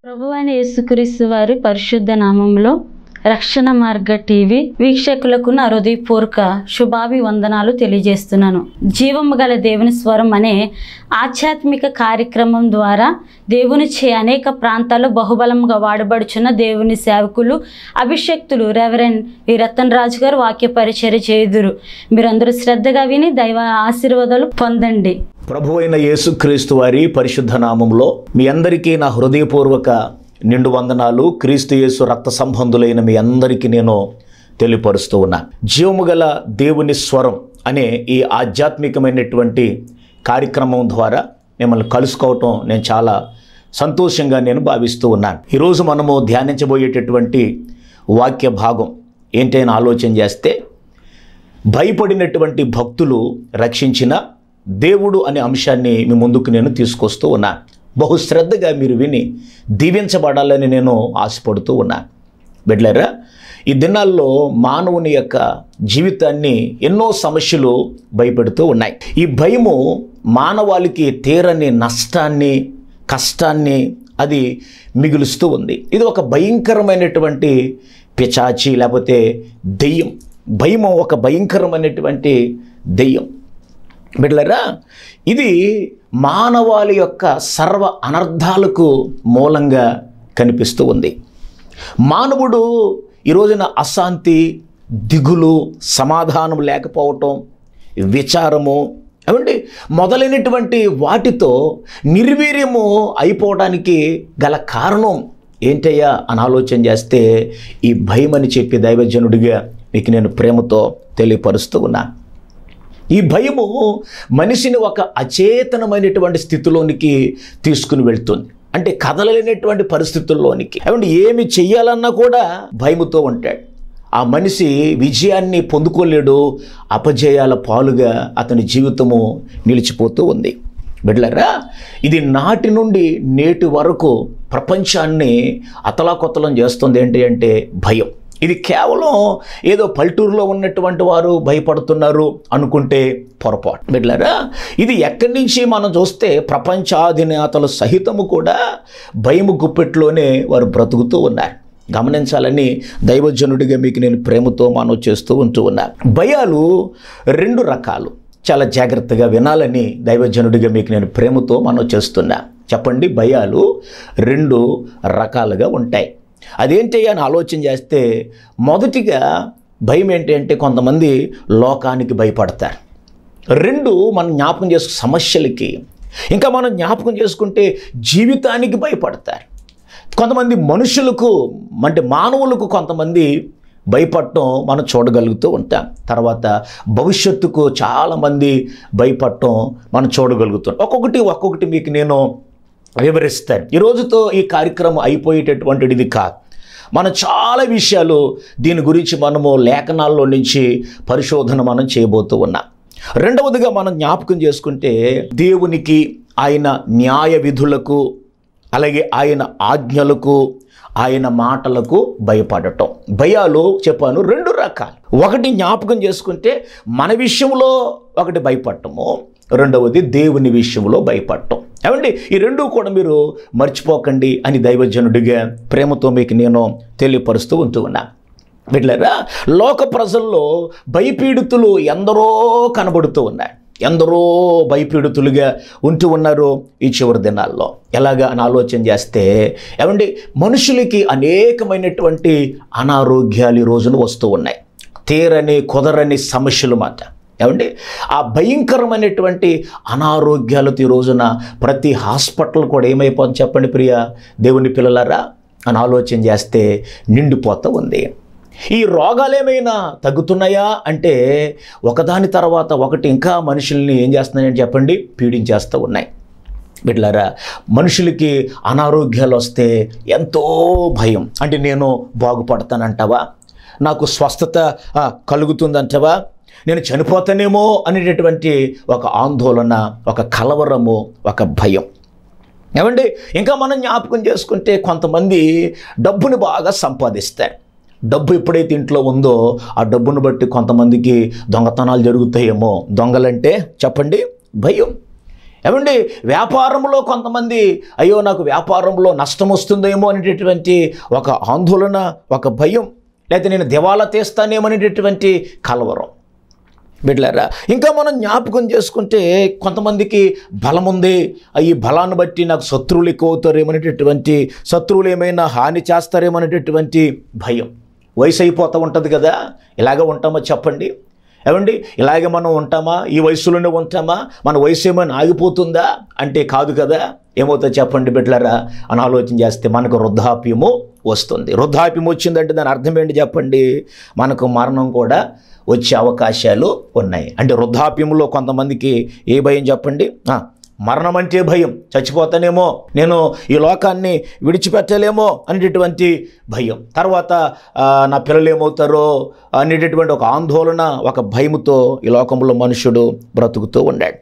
ప్రభువైన యేసుక్రీస్తు వారి పరిశుద్ధ నామములో రక్షణ మార్గ టీవీ వీక్షకులకు నా హృదయపూర్వక శుభాభివందనాలు తెలియజేస్తున్నాను. జీవము గల దేవుని స్వరం అనే ఆధ్యాత్మిక కార్యక్రమం ద్వారా దేవునిచే అనేక ప్రాంతాల్లో బహుబలంగా వాడబడుచున్న దేవుని సేవకులు అభిషక్తులు రెవరెండ్ వి రతన్ రాజు గారు వాక్య పరిచర్య చేయుదురు. మీరందరూ శ్రద్ధగా విని దైవ ఆశీర్వాదాలు పొందండి. ప్రభువైన యేసుక్రీస్తు వారి పరిశుద్ధ నామములో మీ అందరికీ నా హృదయపూర్వక నిండు వందనాలు. క్రీస్తు యేసు రక్త సంబంధులైన మీ అందరికీ నేను తెలియపరుస్తూ ఉన్నాను. జీవము గల దేవుని స్వరం అనే ఈ ఆధ్యాత్మికమైనటువంటి కార్యక్రమం ద్వారా మిమ్మల్ని కలుసుకోవటం నేను చాలా సంతోషంగా నేను భావిస్తూ ఉన్నాను. ఈరోజు మనము ధ్యానించబోయేటటువంటి వాక్య భాగం ఏంటైనా ఆలోచన చేస్తే, భయపడినటువంటి భక్తులు రక్షించిన దేవుడు అనే అంశాన్ని మీ ముందుకు నేను తీసుకొస్తూ ఉన్నాను. బహుశ్రద్ధగా మీరు విని దీవించబడాలని నేను ఆశపడుతూ ఉన్నాను. బిడ్డలారా, ఈ దినాల్లో మానవుని యొక్క జీవితాన్ని ఎన్నో సమస్యలు భయపెడుతూ ఉన్నాయి. ఈ భయము మానవాళికి తీరని నష్టాన్ని, కష్టాన్ని అది మిగులుస్తూ ఉంది. ఇది ఒక భయంకరమైనటువంటి పిశాచి లేకపోతే దెయ్యం. భయము ఒక భయంకరమైనటువంటి దెయ్యం. బిడ్డలారా, ఇది మానవాళి యొక్క సర్వ అనర్థాలకు మూలంగా కనిపిస్తూ ఉంది. మానవుడు ఈ రోజున అశాంతి, దిగులు, సమాధానం లేకపోవటం, విచారము ఏమండి మొదలైనటువంటి వాటితో నిర్వీర్యము అయిపోవడానికి గల కారణం ఏంటయ్యా అని ఆలోచన చేస్తే, ఈ భయం అని చెప్పి దైవజనుడిగా మీకు నేను ప్రేమతో తెలియపరుస్తూ ఉన్నాను. ఈ భయము మనిషిని ఒక అచేతనమైనటువంటి స్థితిలోనికి తీసుకుని వెళ్తుంది. అంటే కదలలేనటువంటి పరిస్థితుల్లోనికి. ఏమంటే ఏమి చెయ్యాలన్నా కూడా భయముతో ఉంటాడు. ఆ మనిషి విజయాన్ని పొందుకోలేడు. అపజయాల పాలుగా అతని జీవితము నిలిచిపోతూ ఉంది. బిడ్డలారా, ఇది నాటి నుండి నేటి వరకు ప్రపంచాన్ని అతలాకుతలం చేస్తుంది. ఏంటి అంటే భయం. ఇది కేవలం ఏదో పల్లెటూరులో ఉన్నటువంటి వారు భయపడుతున్నారు అనుకుంటే పొరపాటు. బిడ్డలారా, ఇది ఎక్కడి నుంచి మనం చూస్తే ప్రపంచాధినేతలు సహితము కూడా భయము గుప్పెట్లోనే వారు బ్రతుకుతూ ఉన్నారు. గమనించాలని దైవజనుడిగా మీకు నేను ప్రేమతో మనం చేస్తూ ఉంటూ ఉన్నాను. భయాలు రెండు రకాలు. చాలా జాగ్రత్తగా వినాలని దైవజనుడిగా మీకు నేను ప్రేమతో మనం చేస్తున్నా. చెప్పండి, భయాలు రెండు రకాలుగా ఉంటాయి. అదేంటి అని ఆలోచన చేస్తే, మొదటిగా భయం ఏంటి అంటే కొంతమంది లోకానికి భయపడతారు. రెండు మనం జ్ఞాపకం చేసుకు సమస్యలకి, ఇంకా మనం జ్ఞాపకం చేసుకుంటే జీవితానికి భయపడతారు. కొంతమంది మనుషులకు అంటే మానవులకు కొంతమంది భయపడటం మనం చూడగలుగుతూ ఉంటాం. తర్వాత భవిష్యత్తుకు చాలామంది భయపడటం మనం చూడగలుగుతాం. ఒక్కొక్కటి మీకు నేను వివరిస్తాను. ఈ రోజుతో ఈ కార్యక్రమం అయిపోయేటటువంటిది ఇది కాదు. మనం చాలా విషయాలు దీని గురించి మనము లేఖనాల్లో నుంచి పరిశోధన మనం చేయబోతూ ఉన్నాం. రెండవదిగా మనం జ్ఞాపకం చేసుకుంటే, దేవునికి, ఆయన న్యాయ విధులకు, అలాగే ఆయన ఆజ్ఞలకు, ఆయన మాటలకు భయపడటం. భయాలు చెప్పాను రెండు రకాలు. ఒకటి జ్ఞాపకం చేసుకుంటే మన విషయంలో ఒకటి భయపడటము, రెండవది దేవుని విషయంలో భయపడటం. ఏమండి, ఈ రెండు కూడా మీరు మర్చిపోకండి అని దైవజనుడిగా ప్రేమతో మీకు నేను తెలియపరుస్తూ ఉంటూ ఉన్నా. బిడ్డలారా, లోక ప్రజల్లో భయపీడితులు ఎందరో కనబడుతూ ఉన్నారు. ఎందరో భయపీడితులుగా ఉంటూ ఉన్నారు ఈ చివరి దినాల్లో. ఎలాగా అని ఆలోచన చేస్తే, ఏమండి మనుషులకి అనేకమైనటువంటి అనారోగ్యాలు ఈ రోజున వస్తూ ఉన్నాయి. తీరని కుదరని సమస్యలు మాట. ఏమండి ఆ భయంకరమైనటువంటి అనారోగ్యాలతో ఈ రోజున ప్రతి హాస్పిటల్ కూడా ఏమైపోతుంది చెప్పండి ప్రియ దేవుని పిల్లలారా అని ఆలోచన చేస్తే నిండిపోతూ ఉంది. ఈ రోగాలు ఏమైనా తగ్గుతున్నాయా అంటే ఒకదాని తర్వాత ఒకటి ఇంకా మనుషుల్ని ఏం చేస్తున్నాయని చెప్పండి, పీడించేస్తూ ఉన్నాయి. బిడ్డలారా, మనుషులకి అనారోగ్యాలు వస్తే ఎంతో భయం. అంటే నేను బాగుపడతానంటావా, నాకు స్వస్థత కలుగుతుందంటావా, నేను చనిపోతానేమో అనేటటువంటి ఒక ఆందోళన, ఒక కలవరము, ఒక భయం. ఏమండి ఇంకా మనం జ్ఞాపకం చేసుకుంటే కొంతమంది డబ్బుని బాగా సంపాదిస్తారు. డబ్బు ఎప్పుడైతే ఇంట్లో ఉందో ఆ డబ్బును బట్టి కొంతమందికి దొంగతనాలు జరుగుతాయేమో. దొంగలంటే చెప్పండి భయం. ఏమండి వ్యాపారంలో కొంతమంది అయ్యో నాకు వ్యాపారంలో నష్టం వస్తుందేమో అనేటటువంటి ఒక ఆందోళన, ఒక భయం, లేకపోతే నేను దివాలా తీస్తానేమో అనేటటువంటి కలవరం. బిడ్డలారా, ఇంకా మనం జ్ఞాపకం చేసుకుంటే కొంతమందికి బలం ఉంది, ఈ బలాన్ని బట్టి నాకు శత్రువులు ఎక్కువ అవుతారేమనేటటువంటి, శత్రువులు ఏమైనా హాని చేస్తారేమనేటటువంటి భయం. వయసు అయిపోతూ ఉంటుంది కదా, ఇలాగ ఉంటామా చెప్పండి? ఏమండి ఇలాగే మనం ఉంటామా? ఈ వయసులోనే ఉంటామా? మన వయసు ఏమైనా ఆగిపోతుందా అంటే కాదు కదా. ఏమవుతుందో చెప్పండి బిడ్డలారా అని ఆలోచన చేస్తే మనకు వృద్ధాప్యము వస్తుంది. వృద్ధాప్యం వచ్చిందంటే దాని అర్థం ఏంటి చెప్పండి? మనకు మరణం కూడా వచ్చే అవకాశాలు ఉన్నాయి. అంటే వృద్ధాప్యంలో కొంతమందికి ఏ భయం చెప్పండి? మరణం అంటే భయం. చచ్చిపోతానేమో, నేను ఈ లోకాన్ని విడిచిపెట్టలేమో అనేటటువంటి భయం. తర్వాత నా పిల్లలు ఏమవుతారో అనేటటువంటి ఒక ఆందోళన, ఒక భయముతో ఈ లోకంలో మనుషుడు బ్రతుకుతూ ఉన్నాడు.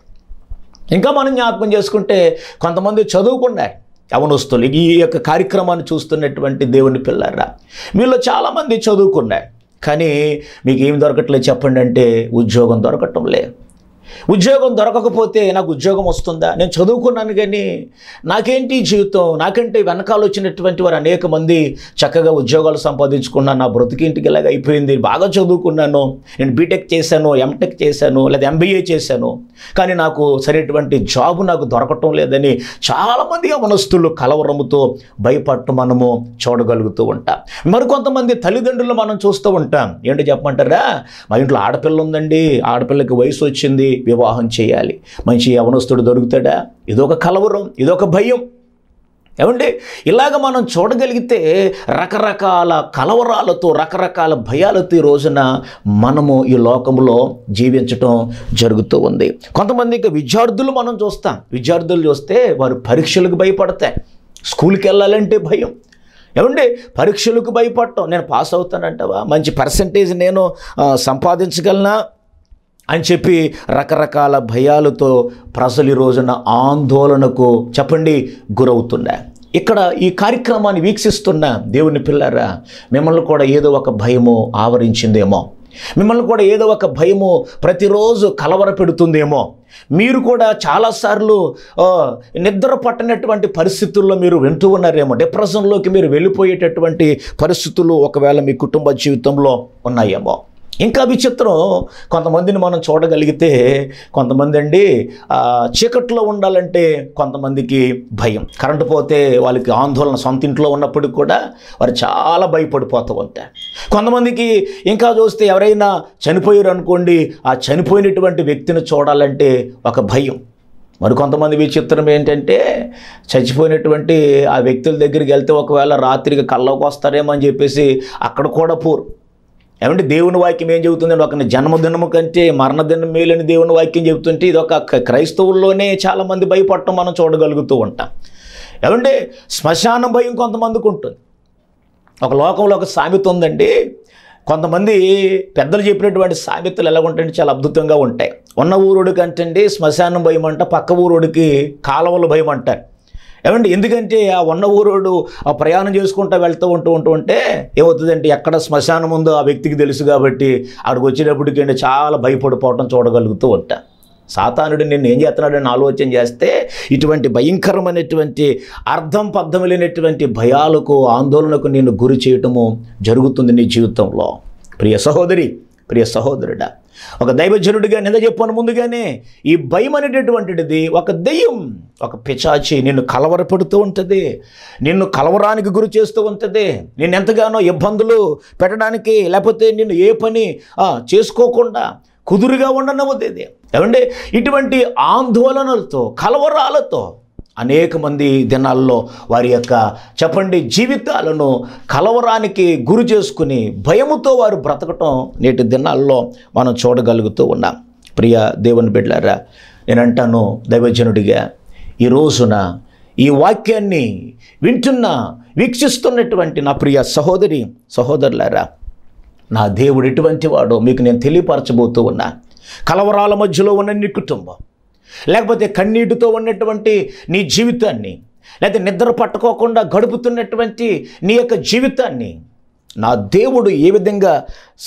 ఇంకా మనం జ్ఞాపకం చేసుకుంటే కొంతమంది చదువుకున్నారు యవనస్తులు. ఈ యొక్క కార్యక్రమాన్ని చూస్తున్నటువంటి దేవుని పిల్లారా, మీలో చాలామంది చదువుకున్నారు, కానీ మీకు ఏం దొరకట్లేదు చెప్పండి అంటే ఉద్యోగం దొరకటం లేదు. ఉద్యోగం దొరకకపోతే నాకు ఉద్యోగం వస్తుందా? నేను చదువుకున్నాను కానీ నాకేంటి జీవితం? నాకంటే వెనకాల వచ్చినటువంటి వారు అనేక మంది చక్కగా ఉద్యోగాలు సంపాదించుకున్నాను, నా బ్రతికింటికి ఇలాగ అయిపోయింది. బాగా చదువుకున్నాను, నేను బీటెక్ చేశాను, ఎంటెక్ చేశాను, లేదా ఎంబీఏ చేశాను, కానీ నాకు సరైనటువంటి జాబు నాకు దొరకటం లేదని చాలామంది యవనస్తులు కలవరముతో భయపడటం మనము చూడగలుగుతూ ఉంటాం. మరికొంతమంది తల్లిదండ్రులు మనం చూస్తూ ఉంటాం. ఏంటో చెప్పమంటారా? మా ఇంట్లో ఆడపిల్ల ఉందండి, ఆడపిల్లకి వయసు వచ్చింది, వివాహం చేయాలి, మంచి యవనస్తుడు దొరుకుతాడా? ఇదొక కలవరం, ఇదొక భయం. ఏమండి ఇలాగ మనం చూడగలిగితే రకరకాల కలవరాలతో, రకరకాల భయాలతో ఈ రోజున మనము ఈ లోకంలో జీవించటం జరుగుతూ ఉంది. కొంతమందికి విద్యార్థులు మనం చూస్తాం. విద్యార్థులు చూస్తే వారు పరీక్షలకు భయపడతాయి, స్కూల్కి వెళ్ళాలంటే భయం. ఏమండి పరీక్షలకు భయపడటం, నేను పాస్ అవుతానంటావా, మంచి పర్సంటేజ్ నేను సంపాదించగలనా అని చెప్పి రకరకాల భయాలతో ప్రజలు ఈ రోజున ఆందోళనకు చెప్పండి గురవుతున్నాయి. ఇక్కడ ఈ కార్యక్రమాన్ని వీక్షిస్తున్న దేవుని పిల్లారా, మిమ్మల్ని కూడా ఏదో ఒక భయము ఆవరించిందేమో, మిమ్మల్ని కూడా ఏదో ఒక భయము ప్రతిరోజు కలవర పెడుతుందేమో. మీరు కూడా చాలాసార్లు నిద్ర పట్టనటువంటి పరిస్థితుల్లో మీరు వింటూ ఉన్నారేమో. డిప్రెషన్లోకి మీరు వెళ్ళిపోయేటటువంటి పరిస్థితులు ఒకవేళ మీ కుటుంబ జీవితంలో ఉన్నాయేమో. ఇంకా విచిత్రం, కొంతమందిని మనం చూడగలిగితే కొంతమంది అండి చీకట్లో ఉండాలంటే కొంతమందికి భయం. కరెంటు పోతే వాళ్ళకి ఆందోళన, సొంత ఇంట్లో ఉన్నప్పటికి కూడా వారు చాలా భయపడిపోతూ ఉంటారు. కొంతమందికి ఇంకా చూస్తే ఎవరైనా చనిపోయారు అనుకోండి, ఆ చనిపోయినటువంటి వ్యక్తిని చూడాలంటే ఒక భయం. మరి కొంతమంది విచిత్రం ఏంటంటే చచ్చిపోయినటువంటి ఆ వ్యక్తుల దగ్గరికి వెళ్తే ఒకవేళ రాత్రికి కల్లోకి వస్తారేమో అని చెప్పేసి అక్కడ కూడా పోరు. ఏమంటే దేవుని వాక్యం ఏం చెబుతుందండి? ఒక జన్మదినము కంటే మరణదినం మేలని దేవుని వాక్యం చెబుతుంటే ఇది ఒక క్రైస్తవుల్లోనే చాలామంది భయపడటం మనం చూడగలుగుతూ ఉంటాం. ఏమంటే శ్మశానం భయం కొంతమందికి ఉంటుంది. ఒక లోకంలో ఒక సామెత ఉందండి. కొంతమంది పెద్దలు చెప్పినటువంటి సామెతలు ఎలా ఉంటాయంటే చాలా అద్భుతంగా ఉంటాయి. ఉన్న ఊరోడి కంటే శ్మశానం భయం అంట, పక్క ఊరోడికి కాలువల భయం అంటారు. ఏమండి ఎందుకంటే ఆ ఉన్న ఊరోడు ఆ ప్రయాణం చేసుకుంటూ వెళ్తూ ఉంటే ఏమవుతుందంటే ఎక్కడ శ్మశానం ఉందో ఆ వ్యక్తికి తెలుసు కాబట్టి అక్కడికి వచ్చేటప్పటికి చాలా భయపడిపోవటం చూడగలుగుతూ ఉంటా. సాతానుడు నిన్ను ఏం చేస్తున్నాడని ఆలోచన చేస్తే ఇటువంటి భయంకరమైనటువంటి అర్థం పద్ధం లేనటువంటి భయాలకు, ఆందోళనకు నిన్ను గురి చేయటము జరుగుతుంది నీ జీవితంలో. ప్రియ సహోదరి, ప్రియ సహోదరుడా, ఒక దైవజనుడిగా నింద చెప్పాను ముందుగానే, ఈ భయం అనేటటువంటిది ఒక దెయ్యం, ఒక పిశాచి నిన్ను కలవరపడుతూ ఉంటుంది, నిన్ను కలవరానికి గురి చేస్తూ ఉంటుంది, నిన్ను ఎంతగానో ఇబ్బందులు పెట్టడానికి, లేకపోతే నిన్ను ఏ పని చేసుకోకుండా కుదురుగా ఉండనవద్దేది. ఏమంటే ఇటువంటి ఆందోళనలతో, కలవరాలతో అనేక మంది దినాల్లో వారి యొక్క చెప్పండి జీవితాలను కలవరానికి గురి చేసుకుని భయముతో వారు బ్రతకటం నేటి దినాల్లో మనం చూడగలుగుతూ ఉన్నాం. ప్రియ దేవుని బిడ్డలారా, నేను అంటాను దైవజనుడిగా, ఈ రోజున ఈ వాక్యాన్ని వీక్షిస్తున్నటువంటి నా ప్రియ సహోదరి సహోదరులారా, నా దేవుడు ఎటువంటి వాడో మీకు నేను తెలియపరచబోతూ ఉన్నా. కలవరాల మధ్యలో ఉన్న నీ కుటుంబం, లేకపోతే కన్నీటితో ఉన్నటువంటి నీ జీవితాన్ని, లేకపోతే నిద్ర పట్టుకోకుండా గడుపుతున్నటువంటి నీ యొక్క జీవితాన్ని నా దేవుడు ఏ విధంగా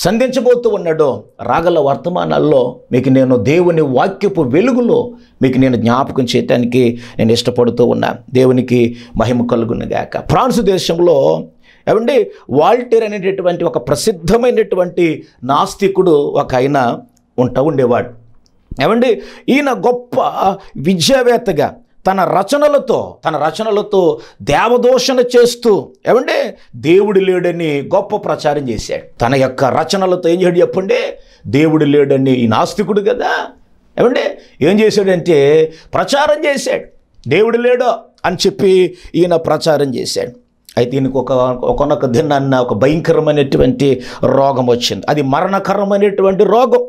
సంధించబోతూ ఉన్నాడో రాగల వర్తమానాల్లో మీకు నేను దేవుని వాక్యపు వెలుగులో మీకు నేను జ్ఞాపకం చేయటానికి నేను ఇష్టపడుతూ ఉన్నా. దేవునికి మహిమ కలుగునుగాక. ఫ్రాన్స్ దేశంలో ఏమండి వాల్టేర్ అనేటటువంటి ఒక ప్రసిద్ధమైనటువంటి నాస్తికుడు ఒక ఆయన ఉండేవాడు. ఏమండి ఈయన గొప్ప విద్యావేత్తగా తన రచనలతో దేవదూషణ చేస్తూ ఏమంటే దేవుడు లేడని గొప్ప ప్రచారం చేశాడు. తన యొక్క రచనలతో ఏం చేయడు చెప్పండి, దేవుడు లేడని. ఈ నాస్తికుడు కదా ఏమంటే ఏం చేశాడంటే ప్రచారం చేశాడు, దేవుడు లేడో అని చెప్పి ఈయన ప్రచారం చేశాడు. అయితే ఈయనకు ఒకనొక దినాన్న ఒక భయంకరమైనటువంటి రోగం వచ్చింది. అది మరణకరమైనటువంటి రోగం,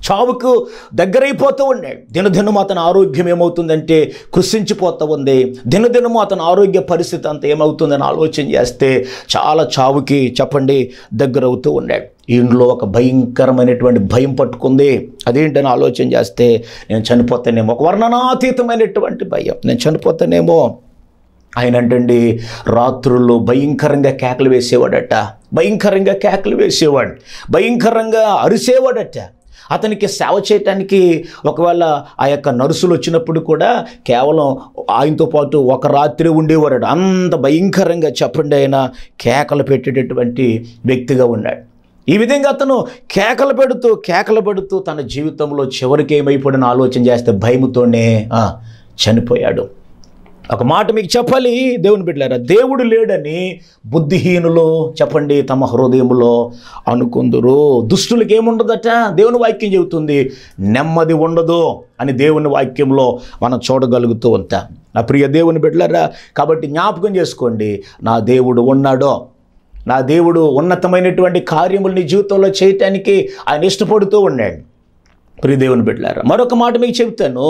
చావుకు దగ్గరైపోతూ ఉన్నాడు. దినదినము అతని ఆరోగ్యం ఏమవుతుందంటే కృషించిపోతూ ఉంది. దినదినము అతని ఆరోగ్య పరిస్థితి అంతా ఏమవుతుందని ఆలోచన చేస్తే చాలా చావుకి చెప్పండి దగ్గరవుతూ ఉన్నాడు. ఇంట్లో ఒక భయంకరమైనటువంటి భయం పట్టుకుంది. అదేంటని ఆలోచన చేస్తే నేను చనిపోతానేమో, ఒక వర్ణనాతీతమైనటువంటి భయం, నేను చనిపోతానేమో. ఆయన అంటండి రాత్రుల్లో భయంకరంగా కేకలు వేసేవాడట, భయంకరంగా అరిసేవాడట. అతనికి సేవ చేయటానికి ఒకవేళ ఆ యొక్క నర్సులు వచ్చినప్పుడు కూడా కేవలం ఆయనతో పాటు ఒక రాత్రి ఉండేవాడు. అంత భయంకరంగా చెప్పండి ఆయన కేకలు పెట్టేటటువంటి వ్యక్తిగా ఉన్నాడు. ఈ విధంగా అతను కేకలు పెడుతూ తన జీవితంలో చివరికి ఏమైపోయిన ఆలోచన చేస్తే భయముతోనే చనిపోయాడు. ఒక మాట మీకు చెప్పాలి దేవుని బిడ్డలారా, దేవుడు లేడని బుద్ధిహీనులు చెప్పండి తమ హృదయంలో అనుకుందురు. దుష్టులకి ఏముండదట, దేవుని వాక్యం చెబుతుంది నెమ్మది ఉండదు అని దేవుని వాక్యంలో మనం చూడగలుగుతూ ఉంటాం. నా ప్రియ దేవుని బిడ్డలారా, కాబట్టి జ్ఞాపకం చేసుకోండి, నా దేవుడు ఉన్నాడో, నా దేవుడు ఉన్నతమైనటువంటి కార్యములు నీ జీవితంలో చేయటానికి ఆయన ఇష్టపడుతూ ఉన్నాడు. ప్రియ దేవుని బిడ్డలారా, మరొక మాట మీకు చెప్తాను.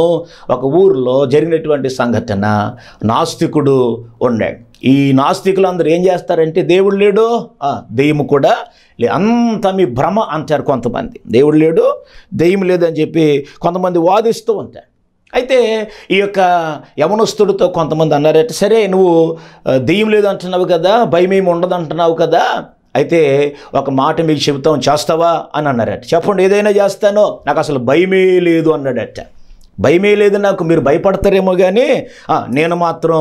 ఒక ఊరిలో జరిగినటువంటి సంఘటన, నాస్తికుడు ఉన్నాడు. ఈ నాస్తికులు అందరూ ఏం చేస్తారంటే దేవుడు లేడు, దెయ్యము కూడా అంత మీ భ్రమ అంటారు కొంతమంది. దేవుడు లేడు, దెయ్యం లేదు అని చెప్పి కొంతమంది వాదిస్తూ ఉంటారు. అయితే ఈ యొక్క యవనస్తుడితో కొంతమంది అన్నారట, సరే నువ్వు దెయ్యం లేదు అంటున్నావు కదా, భయమేమి ఉండదు అంటున్నావు కదా, అయితే ఒక మాట మీకు చెబుతాం, చేస్తావా అని అన్నారట. చెప్పండి, ఏదైనా చేస్తానో, నాకు అసలు భయమే లేదు అన్నాడట. భయమే లేదు నాకు, మీరు భయపడతారేమో కానీ నేను మాత్రం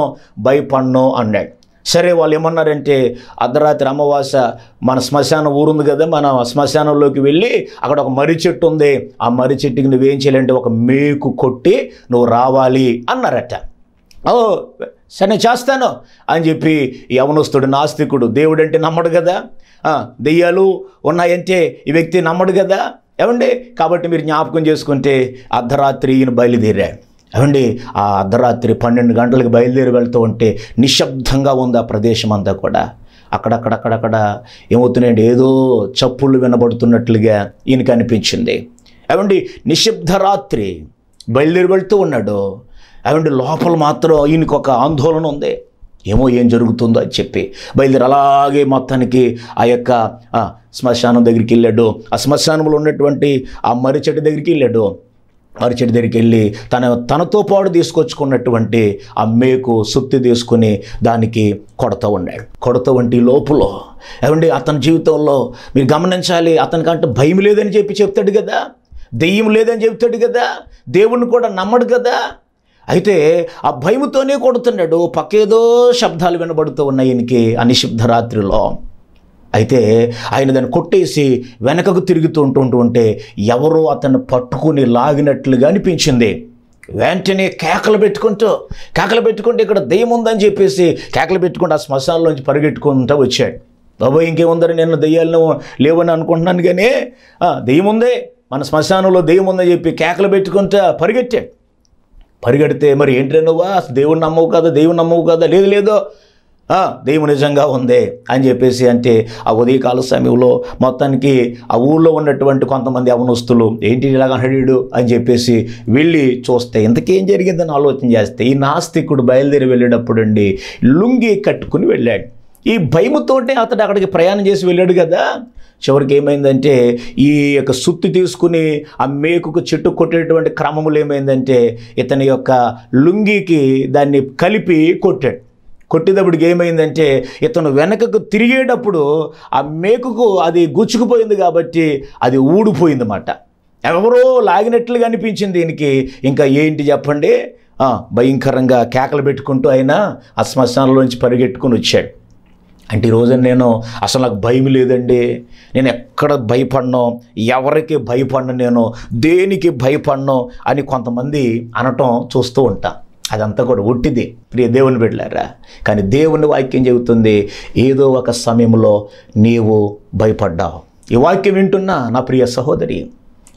భయపడను అన్నాడు. సరే వాళ్ళు ఏమన్నారంటే అర్ధరాత్రి అమావాస్య మన శ్మశానం ఊరుంది కదా, మన శ్మశానంలోకి వెళ్ళి అక్కడ ఒక మర్రి చెట్టు ఉంది, ఆ మర్రి చెట్టుకి నువ్వేం చేయాలంటే ఒక మేకు కొట్టి నువ్వు రావాలి అన్నారట. సరే చేస్తాను అని చెప్పి యవనస్తుడు నాస్తికుడు, దేవుడంటే నమ్మడు కదా, దెయ్యాలు ఉన్నాయంటే ఈ వ్యక్తి నమ్మడు కదా ఏమండి. కాబట్టి మీరు జ్ఞాపకం చేసుకుంటే అర్ధరాత్రి ఈయన బయలుదేరాడు. ఏమండి ఆ అర్ధరాత్రి 12 గంటలకు బయలుదేరి వెళ్తూ ఉంటే నిశ్శబ్దంగా ఉంది ఆ ప్రదేశం అంతా కూడా. అక్కడక్కడ ఏమవుతున్నాయండి, ఏదో చప్పుళ్ళు వినబడుతున్నట్లుగా ఈయనకి అనిపించింది. ఏమండి నిశ్శబ్ద రాత్రి బయలుదేరి వెళ్తూ ఉన్నాడు. ఏమండి లోపల మాత్రం ఈయనకు ఒక ఆందోళన ఉంది, ఏమో ఏం జరుగుతుందో అని చెప్పి బయలుదేరి అలాగే మొత్తానికి ఆ యొక్క శ్మశానం దగ్గరికి వెళ్ళాడు. ఆ శ్మశానంలో ఉన్నటువంటి ఆ మర్రి చెట్టు దగ్గరికి వెళ్ళాడు. మర్రి చెట్టు దగ్గరికి వెళ్ళి తనతో పాటు తీసుకొచ్చుకున్నటువంటి ఆ మేకు సుత్తి తీసుకుని దానికి కొడతా ఉంటే లోపల ఏమండి అతని జీవితంలో మీరు గమనించాలి, అతనికంటే భయం లేదని చెప్పి చెప్తాడు కదా, దెయ్యం లేదని చెప్తాడు కదా, దేవుణ్ణి కూడా నమ్మడు కదా. అయితే ఆ భయముతోనే కొడుతున్నాడు. పక్కేదో శబ్దాలు వినబడుతూ ఉన్నాయి ఈయనకి ఆ నిశ్శబ్ద రాత్రిలో. అయితే ఆయన దాన్ని కొట్టేసి వెనకకు తిరుగుతుంటే ఎవరో అతన్ని పట్టుకుని లాగినట్లుగా అనిపించింది. వెంటనే కేకలు పెట్టుకుంటూ ఇక్కడ దెయ్యం ఉందని చెప్పేసి కేకలు పెట్టుకుంటూ ఆ శ్మశానంలోంచి పరిగెట్టుకుంటూ వచ్చాడు. బాబోయ్ ఇంకేముందని నేను దెయ్యాలను లేవని అనుకుంటున్నాను కానీ దెయ్యం ఉందే, మన శ్మశానంలో దెయ్యం ఉందని చెప్పి కేకలు పెట్టుకుంటూ పరిగెడితే మరి ఏంటి నువ్వా దేవుని నమ్మవు కదా, లేదు దెయ్యం నిజంగా ఉంది అని చెప్పేసి అంటే ఆ ఉదయకాల సమయంలో మొత్తానికి ఆ ఊళ్ళో ఉన్నటువంటి కొంతమంది అవనస్తులు ఏంటి ఇలాగ అడిగాడు అని చెప్పేసి వెళ్ళి చూస్తే ఇంతకేం జరిగిందని ఆలోచన చేస్తే ఈ నాస్తికుడు బయలుదేరి వెళ్ళేటప్పుడు అండి లుంగి కట్టుకుని వెళ్ళాడు. ఈ భయముతోటే అతడు అక్కడికి ప్రయాణం చేసి వెళ్ళాడు కదా. చివరికి ఏమైందంటే ఈ యొక్క సుత్తి తీసుకుని ఆ మేకుకు చెట్టు కొట్టేటువంటి క్రమములు ఏమైందంటే ఇతని యొక్క లుంగికి దాన్ని కలిపి కొట్టేటప్పటికి ఏమైందంటే ఇతను వెనకకు తిరిగేటప్పుడు ఆ మేకుకు అది గుచ్చుకుపోయింది కాబట్టి అది ఊడిపోయిందన్నమాట. ఎవరో లాగినట్లుగా అనిపించింది దీనికి. ఇంకా ఏంటి చెప్పండి, భయంకరంగా కేకలు పెట్టుకుంటూ ఆయన ఆ శ్మశానంలోంచి పరిగెట్టుకుని వచ్చాడు. అంటే ఈరోజు నేను అసలు నాకు భయం లేదండి, నేను ఎక్కడ భయపడను, ఎవరికి భయపడను, నేను దేనికి భయపడను అని కొంతమంది అనటం చూస్తూ ఉంటా. అదంతా కూడా ఒట్టిది ప్రియ దేవుని బిడ్డలారా. కానీ దేవుని వాక్యం చెబుతుంది, ఏదో ఒక సమయంలో నీవు భయపడ్డావు. ఈ వాక్యం వింటున్నా నా ప్రియ సహోదరి,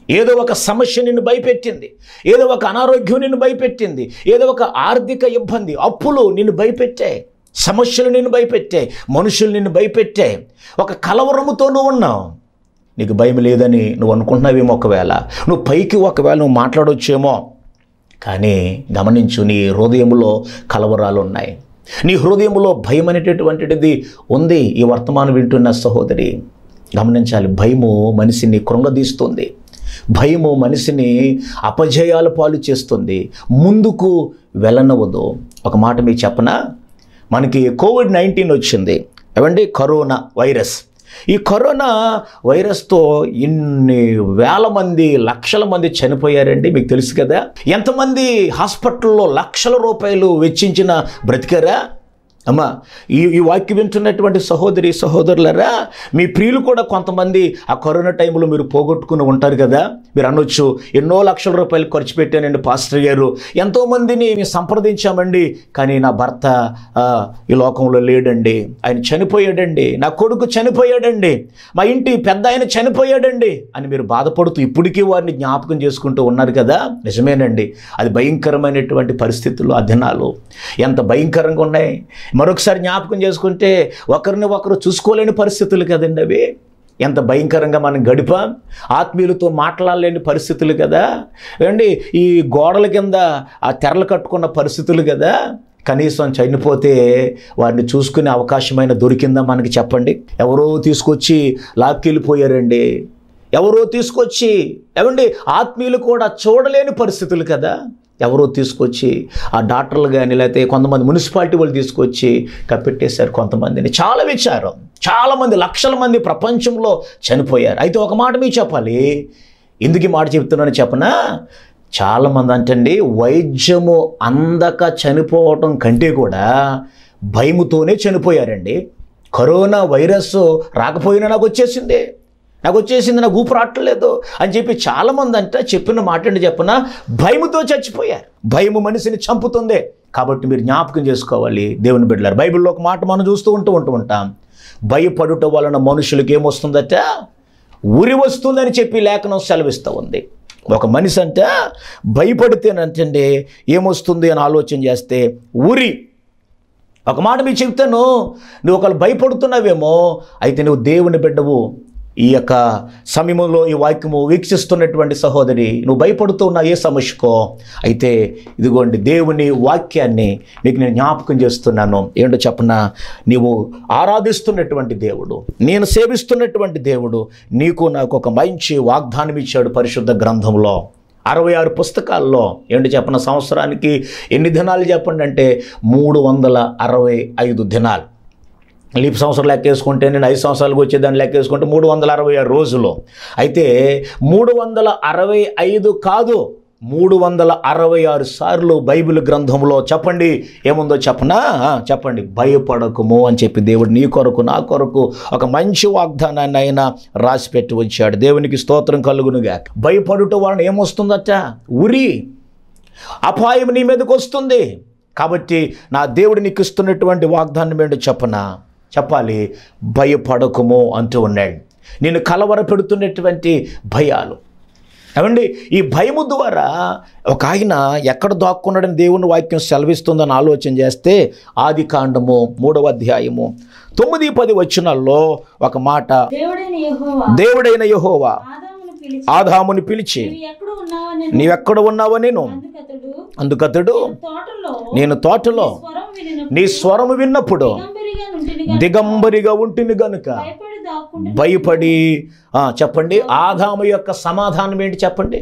ఏదో ఒక సమస్య నిన్ను భయపెట్టింది, ఏదో ఒక అనారోగ్యం నిన్ను భయపెట్టింది, ఏదో ఒక ఆర్థిక ఇబ్బంది, అప్పులు నిన్ను భయపెట్టాయి, సమస్యలు నిన్ను భయపెట్టాయి, మనుషులు నిన్ను భయపెట్టాయి, ఒక కలవరముతో నువ్వు ఉన్నావు. నీకు భయం లేదని నువ్వు అనుకుంటున్నావేమో, ఒకవేళ నువ్వు పైకి ఒకవేళ నువ్వు మాట్లాడొచ్చేమో, కానీ గమనించు, నీ హృదయంలో కలవరాలు ఉన్నాయి, నీ హృదయంలో భయం అనేటటువంటిది ఉంది. ఈ వర్తమానం వింటున్న సహోదరి గమనించాలి, భయము మనిషిని కృంగదీస్తుంది, భయము మనిషిని అపజయాల పాలు చేస్తుంది, ముందుకు వెళ్ళనవదు. ఒక మాట మీకు చెప్పనా, మనకి కోవిడ్-19 వచ్చింది ఏమండి, కరోనా వైరస్. ఈ కరోనా వైరస్తో ఇన్ని వేల మంది, లక్షల మంది చనిపోయారండి, మీకు తెలుసు కదా. ఎంతమంది హాస్పిటల్లో లక్షల రూపాయలు వెచ్చించిన బ్రతికారా అమ్మా. ఈ వాక్యం వింటున్నటువంటి సహోదరి సహోదరులరా, మీ ప్రియులు కూడా కొంతమంది ఆ కరోనా టైంలో మీరు పోగొట్టుకుని ఉంటారు కదా. మీరు అనొచ్చు, ఎన్నో లక్షల రూపాయలు ఖర్చు పెట్టానండి పాస్టర్ గారు, ఎంతోమందిని మేము సంప్రదించామండి, కానీ నా భర్త ఈ లోకంలో లేడండి, ఆయన చనిపోయాడండి, నా కొడుకు చనిపోయాడండి, మా ఇంటి పెద్ద ఆయన చనిపోయాడండి అని మీరు బాధపడుతూ ఇప్పటికీ వారిని జ్ఞాపకం చేసుకుంటూ ఉన్నారు కదా. నిజమేనండి, అది భయంకరమైనటువంటి పరిస్థితులు, ఆ దినాలు ఎంత భయంకరంగా ఉన్నాయి. మరొకసారి జ్ఞాపకం చేసుకుంటే ఒకరిని ఒకరు చూసుకోలేని పరిస్థితులు కదండి అవి. ఎంత భయంకరంగా మనం గడిపాం, ఆత్మీయులతో మాట్లాడలేని పరిస్థితులు కదా అండి, ఈ గోడల కింద ఆ తెరలు కట్టుకున్న పరిస్థితులు కదా. కనీసం చనిపోతే వారిని చూసుకునే అవకాశమైన దొరికిందా మనకి చెప్పండి. ఎవరో తీసుకొచ్చి లాక్కెళ్ళిపోయారండి, ఎవరో తీసుకొచ్చి ఏమండి ఆత్మీయులు కూడా చూడలేని పరిస్థితులు కదా. ఎవరో తీసుకొచ్చి ఆ డాక్టర్లు కానీ లేకపోతే కొంతమంది మున్సిపాలిటీ వాళ్ళు తీసుకొచ్చి కప్పెట్టేశారు కొంతమందిని. చాలా విచారం, చాలామంది లక్షల మంది ప్రపంచంలో చనిపోయారు. అయితే ఒక మాట మీకు చెప్పాలి, ఎందుకు ఈ మాట చెప్తున్నాను చెప్పనా, చాలామంది అంటండి వైద్యము అందక చనిపోవటం కంటే కూడా భయముతోనే చనిపోయారండి. కరోనా వైరస్ రాకపోయినా నాకు వచ్చేసింది, నాకు ఊపిరాటలేదు అని చెప్పి చాలామంది అంటే చెప్పిన మాట అంటే చెప్పిన భయముతో చచ్చిపోయారు. భయము మనిషిని చంపుతుంది. కాబట్టి మీరు జ్ఞాపకం చేసుకోవాలి దేవుని బిడ్డలారు. బైబిల్లో ఒక మాట మనం చూస్తూ ఉంటాం, భయపడుట వలన మనుషులకు ఏమొస్తుందట, ఉరి వస్తుందని చెప్పి లేఖనం సెలవిస్తూ ఉంది. ఒక మనిషి అంటే భయపడితేనంటే ఏమొస్తుంది అని ఆలోచన చేస్తే ఉరి. ఒక మాట మీకు చెప్తాను, నువ్వు ఒకళ్ళు భయపడుతున్నావేమో, అయితే నువ్వు దేవుని బిడ్డవు. ఈ యొక్క సమయంలో ఈ వాక్యము వీక్షిస్తున్నటువంటి సహోదరి, నువ్వు భయపడుతూ ఉన్న ఏ సమస్యకో, అయితే ఇదిగోండి దేవుని వాక్యాన్ని మీకు నేను జ్ఞాపకం చేస్తున్నాను. ఏంటో చెప్పనా, నీవు ఆరాధిస్తున్నటువంటి దేవుడు, నేను సేవిస్తున్నటువంటి దేవుడు నీకు నాకు ఒక మంచి వాగ్దానం ఇచ్చాడు పరిశుద్ధ గ్రంథంలో. 66 పుస్తకాల్లో ఏంటి చెప్పిన సంవత్సరానికి ఎన్ని దినాలు చెప్పండి అంటే 365 దినాలు. లీప్ సంవత్సరం లెక్కేసుకుంటే నేను 5 సంవత్సరాలకు వచ్చేదాన్ని లెక్కేసుకుంటే 366 రోజులు. అయితే 365 కాదు, 366 సార్లు బైబిల్ గ్రంథంలో చెప్పండి ఏముందో చెప్పనా, చెప్పండి, భయపడకుము అని చెప్పి దేవుడు నీ కొరకు నా కొరకు ఒక మంచి వాగ్దానాన్ని ఆయన రాసి పెట్టి వచ్చాడు. దేవునికి స్తోత్రం కలుగునుగా. భయపడుట వలన ఏమొస్తుందట, ఉరి, అపాయం నీ మీదకి వస్తుంది. కాబట్టి నా దేవుడు నీకు ఇస్తున్నటువంటి వాగ్దానం ఏంటో చెప్పాలి, భయపడకుము అంటూ ఉన్నాడు. నేను కలవర పెడుతున్నటువంటి భయాలు ఏమండి, ఈ భయము ద్వారా ఒక ఆయన ఎక్కడ దాక్కున్నాడని దేవుని వాక్యం సెలవిస్తుందని ఆలోచన చేస్తే ఆదికాండము 3వ అధ్యాయము 9-10 వచనాల్లో ఒక మాట, దేవుడైన యెహోవా ఆదాముని పిలిచి నీవెక్కడ ఉన్నావో నేను, అందుకతడు నేను తోటలో నీ స్వరము విన్నప్పుడు దిగంబరిగా ఉంటిని గనుక భయపడి. చెప్పండి, ఆదాము యొక్క సమాధానం ఏంటి చెప్పండి,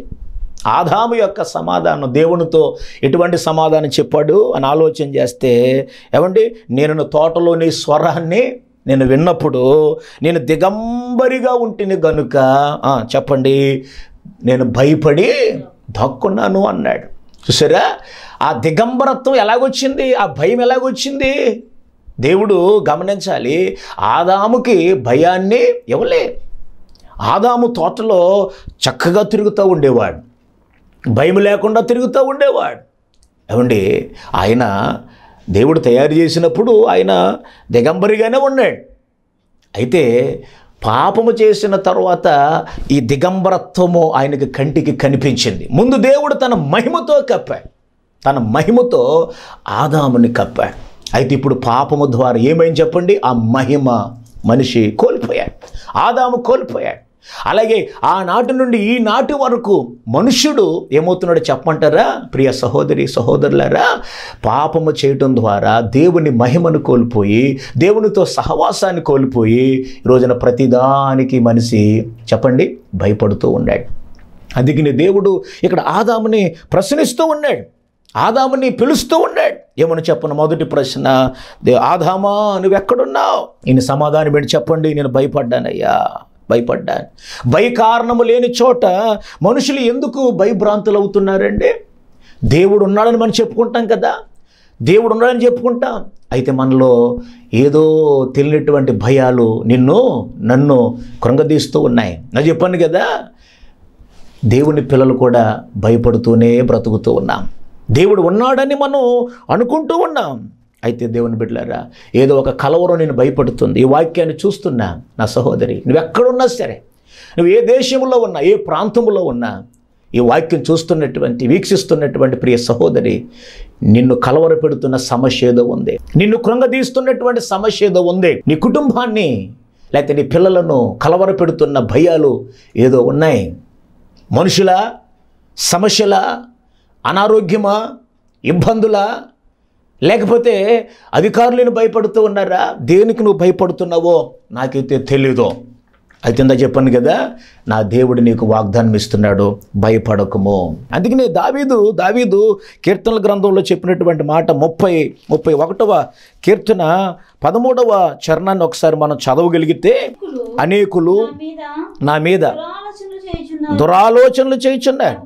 ఆదాము యొక్క సమాధానం దేవునితో ఎటువంటి సమాధానం చెప్పాడు అని ఆలోచన చేస్తే, ఏమండి, నేను తోటలోని స్వరాన్ని నేను విన్నప్పుడు నేను దిగంబరిగా ఉంటిని గనుక చెప్పండి, నేను భయపడి దాక్కున్నాను అన్నాడు. చూసారా, ఆ దిగంబరత్వం ఎలాగొచ్చింది, ఆ భయం ఎలాగొచ్చింది? దేవుడు గమనించాలి, ఆదాముకి భయాన్ని ఇవ్వలే. ఆదాము తోటలో చక్కగా తిరుగుతూ ఉండేవాడు, భయం లేకుండా తిరుగుతూ ఉండేవాడు. ఏమండి, ఆయన దేవుడు తయారు చేసినప్పుడు ఆయన దిగంబరిగానే ఉన్నాడు. అయితే పాపము చేసిన తర్వాత ఈ దిగంబరత్వము ఆయనకి కంటికి కనిపించింది. ముందు దేవుడు తన మహిమతో కప్పాడు, తన మహిమతో ఆదాముని కప్పాడు. అయితే ఇప్పుడు పాపము ద్వారా ఏమైంది చెప్పండి, ఆ మహిమ మనిషి కోల్పోయాడు, ఆదాము కోల్పోయాడు. అలాగే ఆనాటి నుండి ఈనాటి వరకు మనుష్యుడు ఏమవుతున్నాడో చెప్పమంటారా ప్రియ సహోదరి సహోదరులారా? పాపము చేయటం ద్వారా దేవుని మహిమను కోల్పోయి, దేవునితో సహవాసాన్ని కోల్పోయి, ఈ రోజున ప్రతిదానికి మనిషి చెప్పండి భయపడుతూ ఉన్నాడు. అందుకని దేవుడు ఇక్కడ ఆదాముని ప్రశ్నిస్తూ ఉన్నాడు, ఆదాముని పిలుస్తూ ఉన్నాడు. ఏమని చెప్పను? మొదటి ప్రశ్న, ఆదామా నువ్వెక్కడున్నావు? ఈయన సమాధానం పెట్టి చెప్పండి, నేను భయపడ్డానయ్యా, భయపడ్డాను. భయ కారణము లేని చోట మనుషులు ఎందుకు భయభ్రాంతులు అవుతున్నారండి? దేవుడు ఉన్నాడని మనం చెప్పుకుంటాం కదా, దేవుడు ఉన్నాడని చెప్పుకుంటాం. అయితే మనలో ఏదో తెలియనటువంటి భయాలు నన్ను కృంగదీస్తూ ఉన్నాయి. నేను చెప్పాను కదా, దేవుని పిల్లలు కూడా భయపడుతూనే బ్రతుకుతూ ఉన్నాం. దేవుడు ఉన్నాడని మనం అనుకుంటూ ఉన్నాం. అయితే దేవుని బిడ్డలారా, ఏదో ఒక కలవరం నేను భయపడుతుంది. ఈ వాక్యాన్ని చూస్తున్నా నా సహోదరి, నువ్వు ఎక్కడున్నా సరే, నువ్వు ఏ దేశంలో ఉన్నా, ఏ ప్రాంతంలో ఉన్నా, ఈ వాక్యం చూస్తున్నటువంటి వీక్షిస్తున్నటువంటి ప్రియ సహోదరి, నిన్ను కలవరపెడుతున్న సమస్య ఏదో ఉంది, నిన్ను కృంగదీస్తున్నటువంటి సమస్య ఏదో ఉంది. నీ కుటుంబాన్ని లేకపోతే నీ పిల్లలను కలవరపెడుతున్న భయాలు ఏదో ఉన్నాయి. మనుషుల సమస్యల, అనారోగ్యమా, ఇబ్బందులా, లేకపోతే అధికారులను భయపడుతూ ఉన్నారా? దేనికి నువ్వు భయపడుతున్నావో నాకైతే తెలీదు. అయితే ఇందా చెప్పాను కదా, నా దేవుడు నీకు వాగ్దానం ఇస్తున్నాడు, భయపడకము. అందుకనే దావీదు కీర్తనల గ్రంథంలో చెప్పినటువంటి మాట 31వ కీర్తన 13వ చరణాన్ని ఒకసారి మనం చదవగలిగితే, అనేకులు నా మీద దురాలోచనలు చేయుచున్నారు,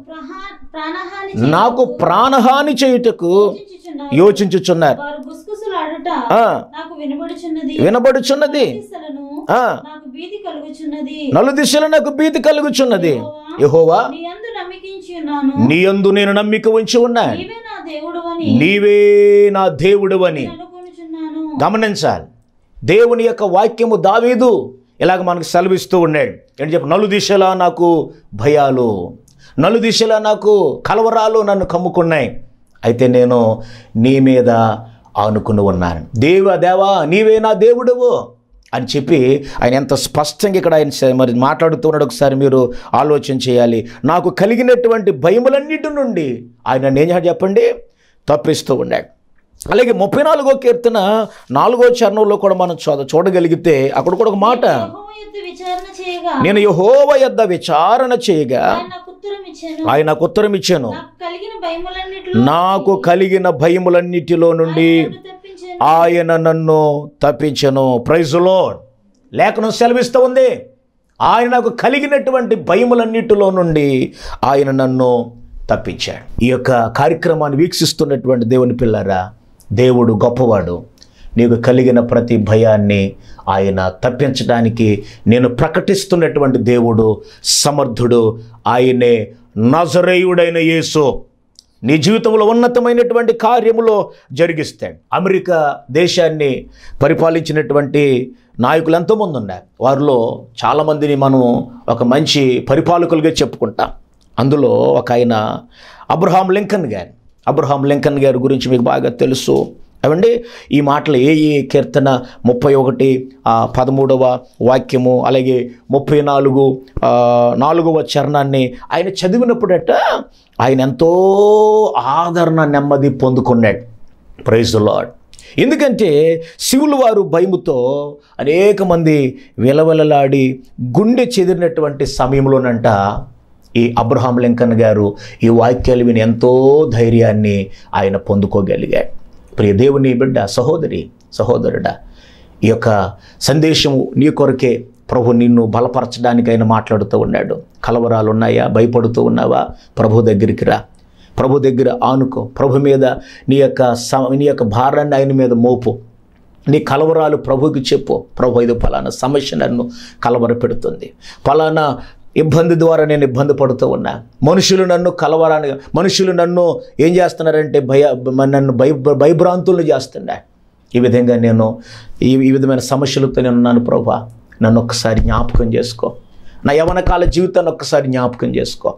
నాకు ప్రాణహాని చేయుటకు యోచించుచున్నారు, వినబడుచున్నది, నలుదిశల నాకు భీతి కలుగుచున్నది. యెహోవా నీ యందు నేను నమ్మిక ఉంచి ఉన్నాను, నీవే నా దేవుడవని. గమనించాలి, దేవుని యొక్క వాక్యము దావీదు ఇలాగ మనకు సెలవిస్తూ ఉన్నాడు. ఏంటి చెప్పు? నలుదిశలా నాకు భయాలు, నలుదిశలా నాకు కలవరాలు నన్ను కమ్ముకున్నాయి. అయితే నేను నీ మీద ఆనుకుని ఉన్నాను. దేవా నీవే నా దేవుడువు అని చెప్పి ఆయన ఎంత స్పష్టంగా ఇక్కడ ఆయన మరి మాట్లాడుతున్నాడు. ఒకసారి మీరు ఆలోచన చేయాలి. నాకు కలిగినటువంటి భయములన్నిటి నుండి ఆయన ఏం చెప్పండి తప్పిస్తూ ఉన్నాడు. అలాగే 34వ కీర్తన 4వ చరణంలో కూడా మనం చూడగలిగితే అక్కడ కూడా ఒక మాట, నేను యెహోవా యొద్ద విచారణ చేయగా ఆయన నాకు ఉత్తరం ఇచ్చాను, నాకు కలిగిన భయములన్నిటిలో నుండి ఆయన నన్ను తప్పించెను. Praise the lord. లేఖనం సెలవిస్తూ ఉంది, ఆయన నాకు కలిగినటువంటి భయములన్నిటిలో నుండి ఆయన నన్ను తప్పించాడు. ఈ యొక్క కార్యక్రమాన్ని వీక్షిస్తున్నటువంటి దేవుని పిల్లరా, దేవుడు గొప్పవాడు. నీకు కలిగిన ప్రతి భయాన్ని ఆయన తప్పించడానికి నేను ప్రకటిస్తున్నటువంటి దేవుడు సమర్థుడు. ఆయనే నజరేయుడైన యేసు నీ జీవితంలో ఉన్నతమైనటువంటి కార్యములో జరిగిస్తాడు. అమెరికా దేశాన్ని పరిపాలించినటువంటి నాయకులు ఎంతోమంది ఉన్నారు. వారిలో చాలామందిని మనం ఒక మంచి పరిపాలకులుగా చెప్పుకుంటాం. అందులో ఒక ఆయన అబ్రహాం లింకన్ గారి గురించి మీకు బాగా తెలుసు. ఏమండి, ఈ మాటలు ఏ కీర్తన 31 13వ వాక్యము, అలాగే 34 4వ చరణాన్ని ఆయన చదివినప్పుడట ఆయన ఎంతో ఆదరణ, నెమ్మది పొందుకున్నాడు. Praise the lord. ఎందుకంటే శివులు వారు భయముతో అనేక మంది విలవలలాడి గుండె చెదిరినటువంటి సమయంలోనంట ఈ అబ్రహాం లింకన్ గారు ఈ వాక్యాలు విని ఎంతో ధైర్యాన్ని ఆయన పొందుకోగలిగాడు. ప్రియ దేవుని బిడ్డ, సహోదరుడా, ఈ యొక్క సందేశము నీ కొరకే ప్రభు నిన్ను బలపరచడానికి ఆయన మాట్లాడుతూ ఉన్నాడు. కలవరాలు ఉన్నాయా? భయపడుతూ ఉన్నావా? ప్రభు దగ్గరికి రా, ప్రభు దగ్గర ఆనుకో, ప్రభు మీద నీ యొక్క భారాన్ని ఆయన మీద మోపు, నీ కలవరాలు ప్రభుకి చెప్పు. ప్రభు ఇది ఫలానా సమస్య నన్ను కలవర పెడుతుంది, ఫలానా ఇబ్బంది ద్వారా నేను ఇబ్బంది పడుతూ ఉన్నా, మనుషులు నన్ను ఏం చేస్తున్నారంటే నన్ను భయభ్రాంతులను చేస్తున్నా, ఈ విధంగా నేను ఈ విధమైన సమస్యలతో నేను ఉన్నాను ప్రభా, నన్ను ఒక్కసారి జ్ఞాపకం చేసుకో, నా యవ్వన కాల జీవితాన్ని ఒక్కసారి జ్ఞాపకం చేసుకో,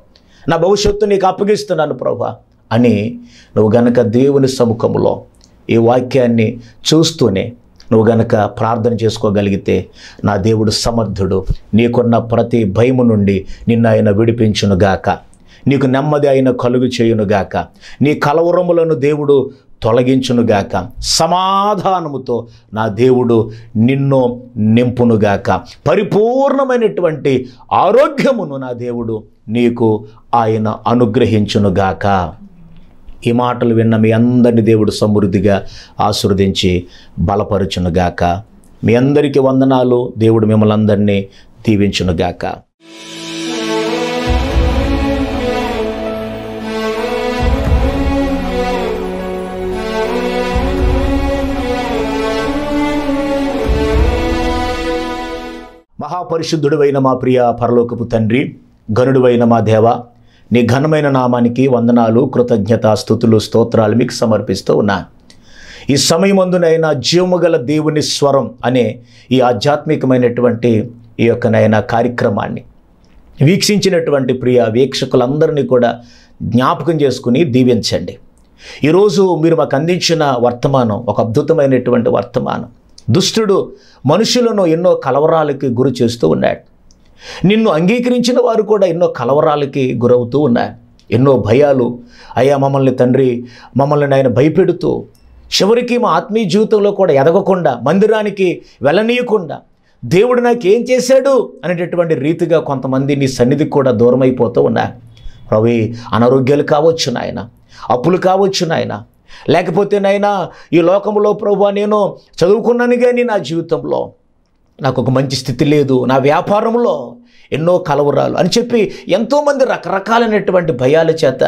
నా భవిష్యత్తు నీకు అప్పగిస్తున్నాను ప్రభా అని నువ్వు గనక దేవుని సముఖంలో ఈ వాక్యాన్ని చూస్తూనే నువ్వు గనక ప్రార్థన చేసుకోగలిగితే నా దేవుడు సమర్థుడు, నీకున్న ప్రతి భయము నుండి నిన్ను ఆయన విడిపించునుగాక, నీకు నెమ్మది ఆయన కలుగు చేయునుగాక, నీ కలవరములను దేవుడు తొలగించునుగాక, సమాధానముతో నా దేవుడు నిన్ను నింపునుగాక, పరిపూర్ణమైనటువంటి ఆరోగ్యమును నా దేవుడు నీకు ఆయన అనుగ్రహించునుగాక. ఈ మాటలు విన్న మీ అందరినీ దేవుడు సమృద్ధిగా ఆశీర్వదించి బలపరచునుగాక. మీ అందరికీ వందనాలు. దేవుడు మిమ్మల్ని అందరినీ దీవించునుగాక. మహాపరిశుద్ధుడైన మా ప్రియ పరలోకపు తండ్రి, గనుడువైన మా దేవ, నీ ఘనమైన నామానికి వందనాలు, కృతజ్ఞత, స్తుతులు, స్తోత్రాలు మీకు సమర్పిస్తూ ఉన్నాను. ఈ సమయమందునైనా జీవము గల దేవుని స్వరం అనే ఈ ఆధ్యాత్మికమైనటువంటి ఈ యొక్క నైనా కార్యక్రమాన్ని వీక్షించినటువంటి ప్రియ వీక్షకులందరినీ కూడా జ్ఞాపకం చేసుకుని దీవించండి. ఈరోజు మీరు మాకు అందించిన వర్తమానం ఒక అద్భుతమైనటువంటి వర్తమానం. దుష్టుడు మనుషులను ఎన్నో కలవరాలకి గురి చేస్తూ ఉన్నాడు. నిన్ను అంగీకరించిన వారు కూడా ఎన్నో కలవరాలకి గురవుతూ ఉన్నారు. ఎన్నో భయాలు, అయ్యా మమ్మల్ని తండ్రి, మమ్మల్ని ఆయన భయపెడుతూ చివరికి మా ఆత్మీయ జీవితంలో కూడా ఎదగకుండా, మందిరానికి వెళ్ళనీయకుండా, దేవుడు నాకు ఏం చేశాడు అనేటటువంటి రీతిగా కొంతమంది నీ సన్నిధికి కూడా దూరం అయిపోతూ ఉన్నారు. రవి, అనారోగ్యాలు కావచ్చు నాయన, అప్పులు కావచ్చు నాయన, లేకపోతే నాయనా ఈ లోకంలో ప్రభువా నేను చదువుకున్నాను కానీ నా జీవితంలో నాకు ఒక మంచి స్థితి లేదు, నా వ్యాపారంలో ఎన్నో కలవరాలు అని చెప్పి ఎంతోమంది రకరకాలైనటువంటి భయాల చేత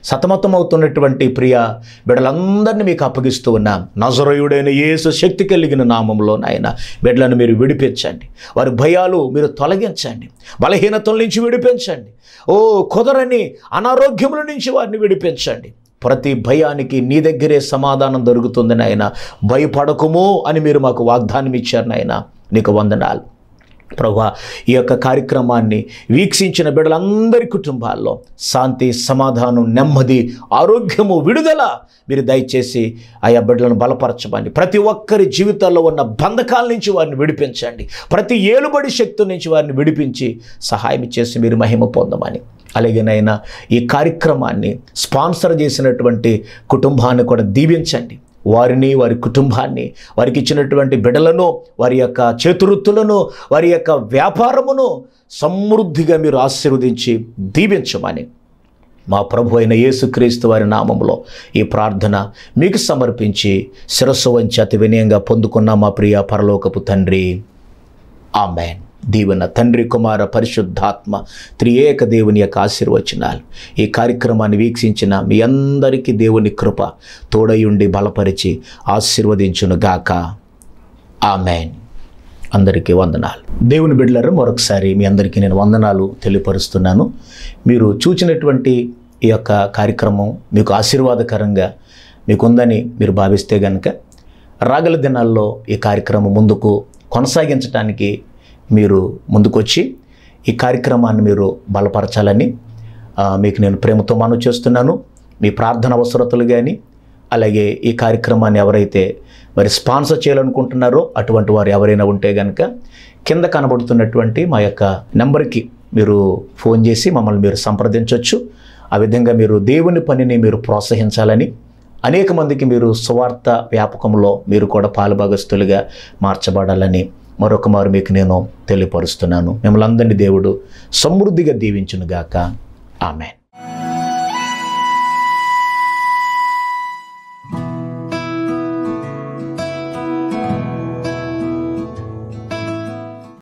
సతమతమవుతున్నటువంటి ప్రియ బిడ్డలందరినీ మీకు అప్పగిస్తూ ఉన్నాం. నజరేయుడైన యేసు శక్తి కలిగిన నామంలో నాయన బిడ్డలను మీరు విడిపించండి, వారి భయాలు మీరు తొలగించండి, బలహీనతల నుంచి విడిపించండి, కుదరని అనారోగ్యముల నుంచి వారిని విడిపించండి. ప్రతి భయానికి నీ దగ్గరే సమాధానం దొరుకుతుంది నాయన, భయపడకుము అని మీరు మాకు వాగ్దానం ఇచ్చారు నాయన, నీకు వందనాలు ప్రభువా. ఈ యొక్క కార్యక్రమాన్ని వీక్షించిన బిడ్డలందరి కుటుంబాల్లో శాంతి, సమాధానం, నెమ్మది, ఆరోగ్యము, విడుదల మీరు దయచేసి ఆయా బిడ్డలను బలపరచమని, ప్రతి ఒక్కరి జీవితాల్లో ఉన్న బంధకాల నుంచి వారిని విడిపించండి, ప్రతి ఏలుబడి శక్తి నుంచి వారిని విడిపించి సహాయం చేసి మీరు మహిమ పొందమని, అలాగేనైనా ఈ కార్యక్రమాన్ని స్పాన్సర్ చేసినటువంటి కుటుంబాన్ని కూడా దీవించండి. వారిని, వారి కుటుంబాన్ని, వారికి ఇచ్చినటువంటి బిడ్డలను, వారి యొక్క చేతువృత్తులను, వారి యొక్క వ్యాపారమును సమృద్ధిగా మీరు ఆశీర్వదించి దీవించమని మా ప్రభు అయిన యేసుక్రీస్తు వారి నామములో ఈ ప్రార్థన మీకు సమర్పించి శిరస్సు వంచి అతి వినయంగా పొందుకున్న మా ప్రియ పరలోకపు తండ్రి, ఆమేన్. దీవెన తండ్రి, కుమార, పరిశుద్ధాత్మ త్రియేక దేవుని యొక్క ఆశీర్వచనాలు ఈ కార్యక్రమాన్ని వీక్షించిన మీ అందరికీ దేవుని కృప తోడయుండి బలపరిచి ఆశీర్వదించునుగాక. ఆమేన్. అందరికీ వందనాలు. దేవుని బిడ్డలారా, మరొకసారి మీ అందరికీ నేను వందనాలు తెలియపరుస్తున్నాను. మీరు చూచినటువంటి ఈ యొక్క కార్యక్రమం మీకు ఆశీర్వాదకరంగా మీకుందని మీరు భావిస్తే కనుక రాగల దినాల్లో ఈ కార్యక్రమం ముందుకు కొనసాగించడానికి మీరు ముందుకొచ్చి ఈ కార్యక్రమాన్ని మీరు బలపరచాలని మీకు నేను ప్రేమతో మనవి చేస్తున్నాను. మీ ప్రార్థన అవసరతలు కానీ, అలాగే ఈ కార్యక్రమాన్ని ఎవరైతే మరి స్పాన్సర్ చేయాలనుకుంటున్నారో అటువంటి వారు ఎవరైనా ఉంటే కనుక కింద కనబడుతున్నటువంటి మా యొక్క నెంబర్కి మీరు ఫోన్ చేసి మమ్మల్ని మీరు సంప్రదించవచ్చు. ఆ విధంగా మీరు దేవుని పనిని మీరు ప్రోత్సహించాలని, అనేక మందికి మీరు సువార్త వ్యాపకంలో మీరు కూడా పాలుభాగస్తులుగా మార్చబడాలని మరొక మారు మీకు నేను తెలియపరుస్తున్నాను. మిమ్మల్ని అందరినీ దేవుడు సమృద్ధిగా దీవించునుగాక. ఆమేన్.